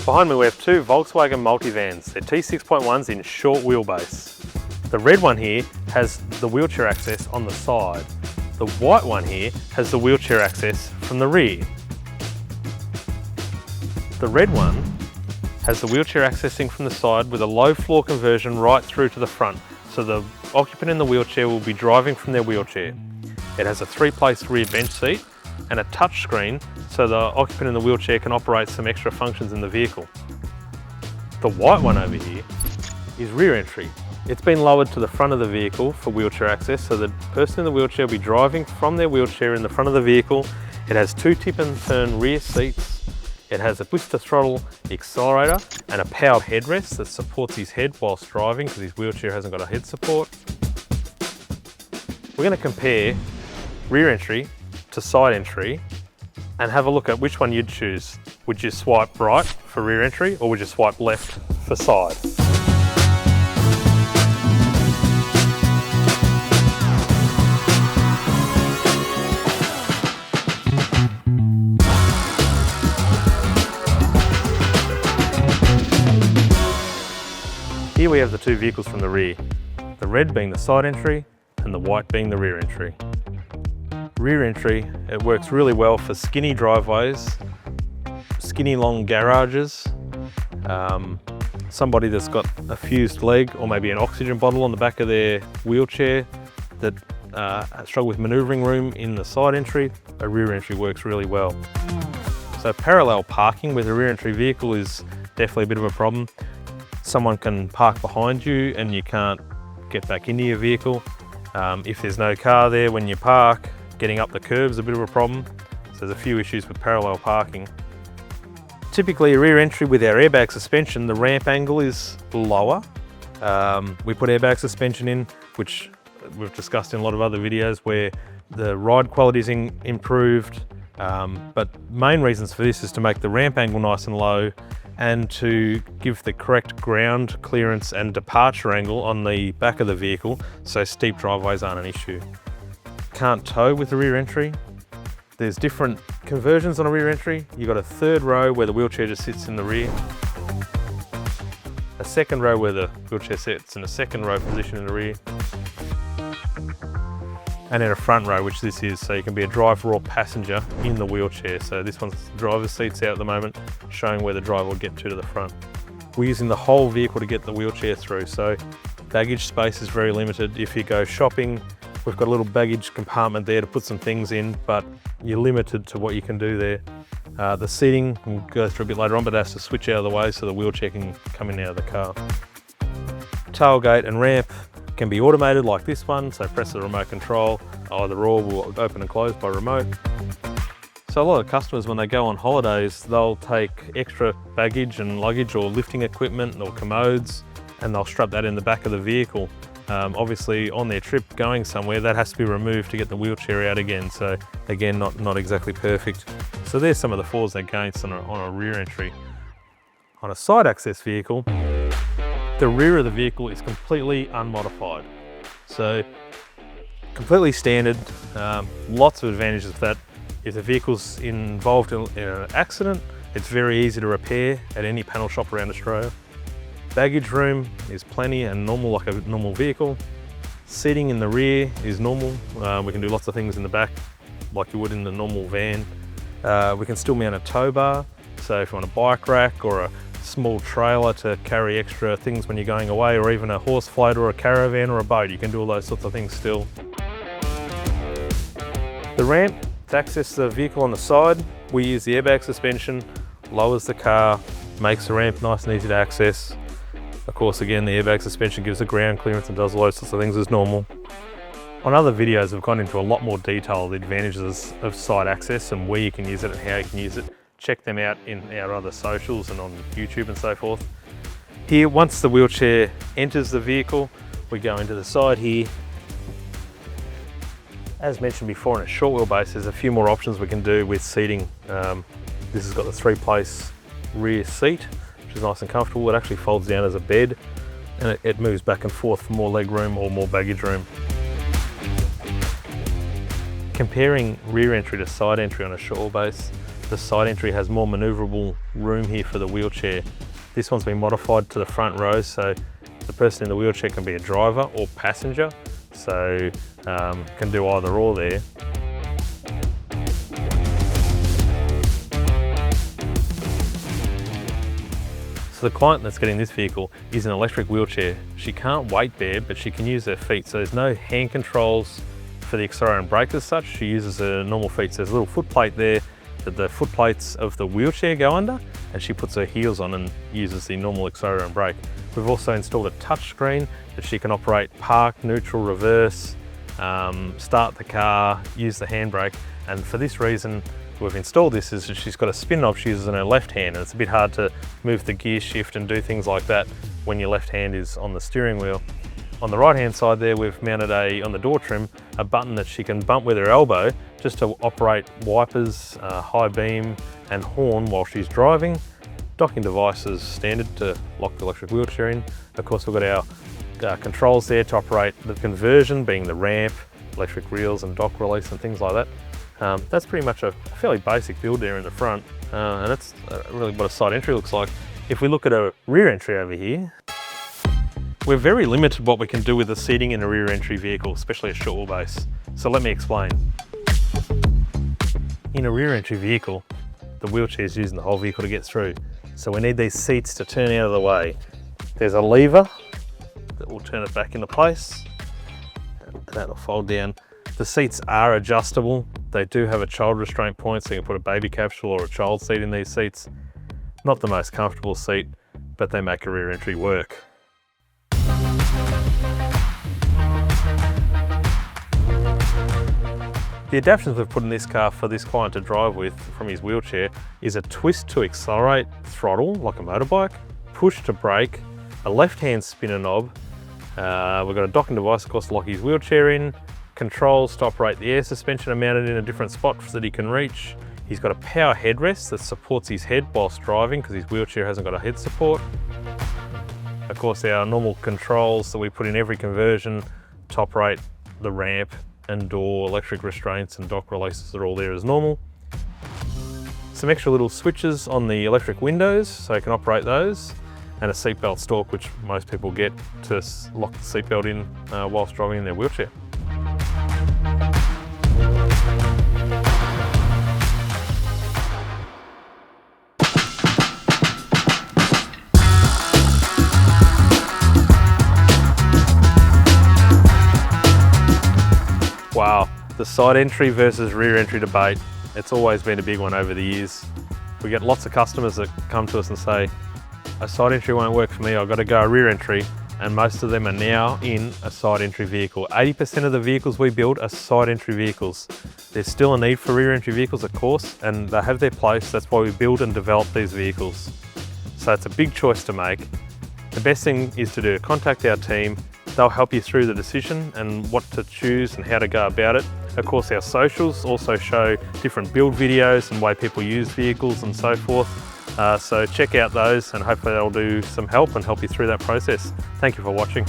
Behind me we have two Volkswagen multivans. They're T6.1s in short wheelbase. The red one here has the wheelchair access on the side. The white one here has the wheelchair access from the rear. The red one has the wheelchair accessing from the side with a low floor conversion right through to the front. So the occupant in the wheelchair will be driving from their wheelchair. It has a 3-place rear bench seat and a touch screen so the occupant in the wheelchair can operate some extra functions in the vehicle. The white one over here is rear entry. It's been lowered to the front of the vehicle for wheelchair access, so the person in the wheelchair will be driving from their wheelchair in the front of the vehicle. It has 2 tip and turn rear seats. It has a push to throttle accelerator and a powered headrest that supports his head whilst driving because his wheelchair hasn't got a head support. We're going to compare rear entry to side entry and have a look at which one you'd choose. Would you swipe right for rear entry or would you swipe left for side? Here we have the two vehicles from the rear, the red being the side entry and the white being the rear entry. Rear entry, it works really well for skinny driveways, skinny long garages, somebody that's got a fused leg or maybe an oxygen bottle on the back of their wheelchair that struggle with manoeuvring room in the side entry. A rear entry works really well. So parallel parking with a rear entry vehicle is definitely a bit of a problem. Someone can park behind you and you can't get back into your vehicle. If there's no car there when you park, getting up the curb is a bit of a problem. So there's a few issues with parallel parking. Typically a rear entry with our airbag suspension, the ramp angle is lower. We put airbag suspension in, which we've discussed in a lot of other videos, where the ride quality is improved. But main reasons for this is to make the ramp angle nice and low and to give the correct ground clearance and departure angle on the back of the vehicle so steep driveways aren't an issue. Can't tow with the rear entry. There's different conversions on a rear entry. You've got a third row where the wheelchair just sits in the rear, a second row where the wheelchair sits in a second row position in the rear, and then a front row, which this is, so you can be a driver or passenger in the wheelchair. So this one's the driver's seat's out at the moment, showing where the driver will get to the front. We're using the whole vehicle to get the wheelchair through, so baggage space is very limited. If you go shopping, we've got a little baggage compartment there to put some things in, but you're limited to what you can do there. The seating, we'll go through a bit later on, but it has to switch out of the way so the wheelchair can come in and out of the car. Tailgate and ramp can be automated like this one, so press the remote control, either or will open and close by remote. So a lot of customers, when they go on holidays, they'll take extra baggage and luggage or lifting equipment or commodes, and they'll strap that in the back of the vehicle. Obviously on their trip going somewhere, that has to be removed to get the wheelchair out again, so again not exactly perfect. So there's some of the flaws and against on a rear entry. On a side access vehicle, the rear of the vehicle is completely unmodified. So completely standard, lots of advantages with that. If the vehicle's involved in an accident, it's very easy to repair at any panel shop around Australia. Baggage room is plenty and normal like a normal vehicle. Seating in the rear is normal. We can do lots of things in the back like you would in the normal van. We can still mount a tow bar, so if you want a bike rack or a small trailer to carry extra things when you're going away, or even a horse float or a caravan or a boat, you can do all those sorts of things still. The ramp, to access the vehicle on the side, we use the airbag suspension, lowers the car, makes the ramp nice and easy to access. Of course, again, the airbag suspension gives the ground clearance and does all those sorts of things as normal. On other videos, we've gone into a lot more detail, the advantages of side access and where you can use it and how you can use it. Check them out in our other socials and on YouTube and so forth. Here, once the wheelchair enters the vehicle, we go into the side here. As mentioned before, in a short wheelbase, there's a few more options we can do with seating. This has got the 3-place rear seat, which is nice and comfortable. It actually folds down as a bed and it moves back and forth for more leg room or more baggage room. Comparing rear entry to side entry on a short wheelbase, the side entry has more manoeuvrable room here for the wheelchair. This one's been modified to the front row, so the person in the wheelchair can be a driver or passenger, so can do either or there. So the client that's getting this vehicle is an electric wheelchair. She can't weight bear, but she can use her feet. So there's no hand controls for the accelerator and brake as such. She uses her normal feet. So there's a little foot plate there that the foot plates of the wheelchair go under, and she puts her heels on and uses the normal accelerator and brake. We've also installed a touch screen that she can operate park, neutral, reverse, start the car, use the handbrake. And for this reason, we've installed this is that she's got a spin knob she uses in her left hand, and it's a bit hard to move the gear shift and do things like that when your left hand is on the steering wheel. On the right hand side there, we've mounted on the door trim, a button that she can bump with her elbow just to operate wipers, high beam and horn while she's driving. Docking devices standard to lock the electric wheelchair in. Of course, we've got our controls there to operate the conversion, being the ramp, electric reels and dock release and things like that. That's pretty much a fairly basic build there in the front, and that's really what a side entry looks like. If we look at a rear entry over here, we're very limited what we can do with the seating in a rear entry vehicle, especially a short wheelbase. So let me explain. In a rear entry vehicle, the wheelchair is using the whole vehicle to get through. So we need these seats to turn out of the way. There's a lever that will turn it back into place, and that'll fold down. The seats are adjustable. They do have a child restraint point, so you can put a baby capsule or a child seat in these seats. Not the most comfortable seat, but they make a rear entry work. The adaptations we've put in this car for this client to drive with from his wheelchair is a twist to accelerate throttle like a motorbike, push to brake, a left-hand spinner knob. We've got a docking device, of course, to lock his wheelchair in, controls to operate the air suspension are mounted in a different spot that he can reach. He's got a power headrest that supports his head whilst driving because his wheelchair hasn't got a head support. Of course, our normal controls that we put in every conversion to operate the ramp and door, electric restraints and dock releases are all there as normal. Some extra little switches on the electric windows so you can operate those, and a seatbelt stalk which most people get to lock the seatbelt in whilst driving in their wheelchair. Wow, the side entry versus rear entry debate. It's always been a big one over the years. We get lots of customers that come to us and say, a side entry won't work for me, I've got to go rear entry, and most of them are now in a side entry vehicle. 80% of the vehicles we build are side entry vehicles. There's still a need for rear entry vehicles, of course, and they have their place. That's why we build and develop these vehicles. So it's a big choice to make. The best thing is to contact our team. They'll help you through the decision and what to choose and how to go about it. Of course, our socials also show different build videos and way people use vehicles and so forth. So check out those and hopefully they'll do some help and help you through that process. Thank you for watching.